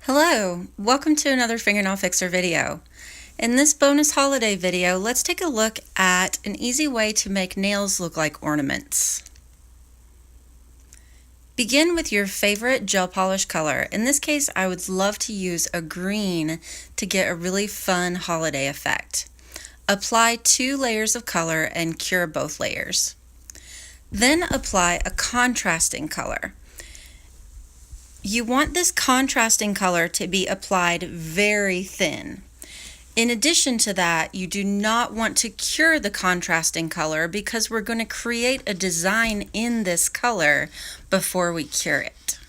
Hello, welcome to another Fingernail Fixer video. In this bonus holiday video, let's take a look at an easy way to make nails look like ornaments. Begin with your favorite gel polish color. In this case, I would love to use a green to get a really fun holiday effect. Apply 2 layers of color and cure both layers. Then apply a contrasting color. You want this contrasting color to be applied very thin. In addition to that, you do not want to cure the contrasting color because we're going to create a design in this color before we cure it.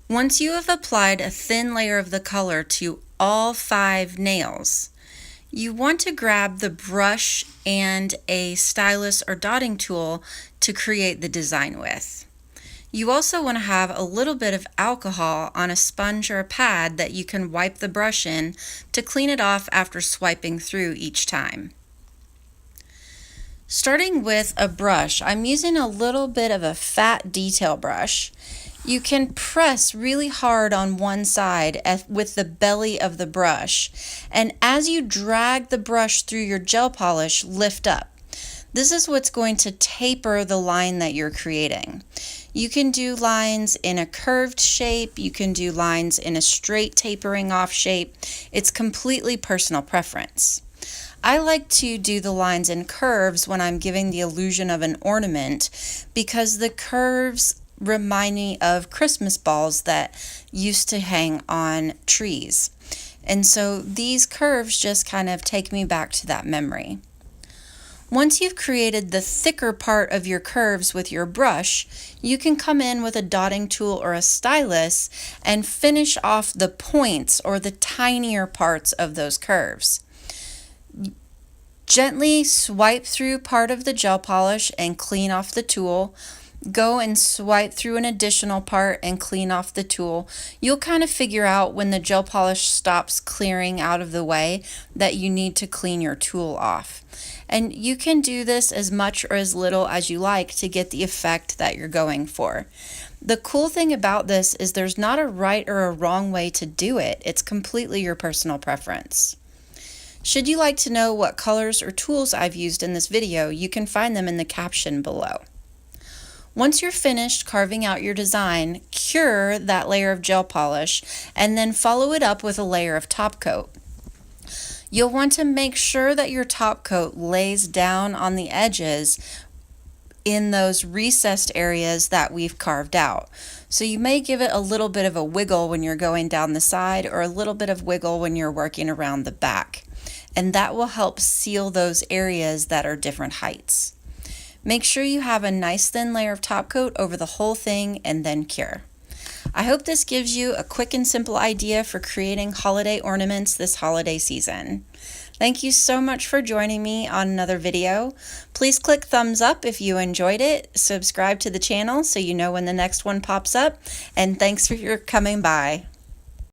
Once you have applied a thin layer of the color to all 5 nails, you want to grab the brush and a stylus or dotting tool to create the design with. You also want to have a little bit of alcohol on a sponge or a pad that you can wipe the brush in to clean it off after swiping through each time. Starting with a brush, I'm using a little bit of a fat detail brush. You can press really hard on one side with the belly of the brush, and as you drag the brush through your gel polish, lift up. This is what's going to taper the line that you're creating. You can do lines in a curved shape, you can do lines in a straight tapering off shape. It's completely personal preference. I like to do the lines in curves when I'm giving the illusion of an ornament because the curves remind me of Christmas balls that used to hang on trees. And so these curves just kind of take me back to that memory. Once you've created the thicker part of your curves with your brush, you can come in with a dotting tool or a stylus and finish off the points or the tinier parts of those curves. Gently swipe through part of the gel polish and clean off the tool. Go and swipe through an additional part and clean off the tool. You'll kind of figure out when the gel polish stops clearing out of the way that you need to clean your tool off. And you can do this as much or as little as you like to get the effect that you're going for. The cool thing about this is there's not a right or a wrong way to do it. It's completely your personal preference. Should you like to know what colors or tools I've used in this video, you can find them in the caption below. Once you're finished carving out your design, cure that layer of gel polish and then follow it up with a layer of top coat. You'll want to make sure that your top coat lays down on the edges in those recessed areas that we've carved out. So you may give it a little bit of a wiggle when you're going down the side or a little bit of wiggle when you're working around the back. And that will help seal those areas that are different heights. Make sure you have a nice thin layer of top coat over the whole thing and then cure. I hope this gives you a quick and simple idea for creating holiday ornaments this holiday season. Thank you so much for joining me on another video. Please click thumbs up if you enjoyed it, subscribe to the channel so you know when the next one pops up, and thanks for your coming by.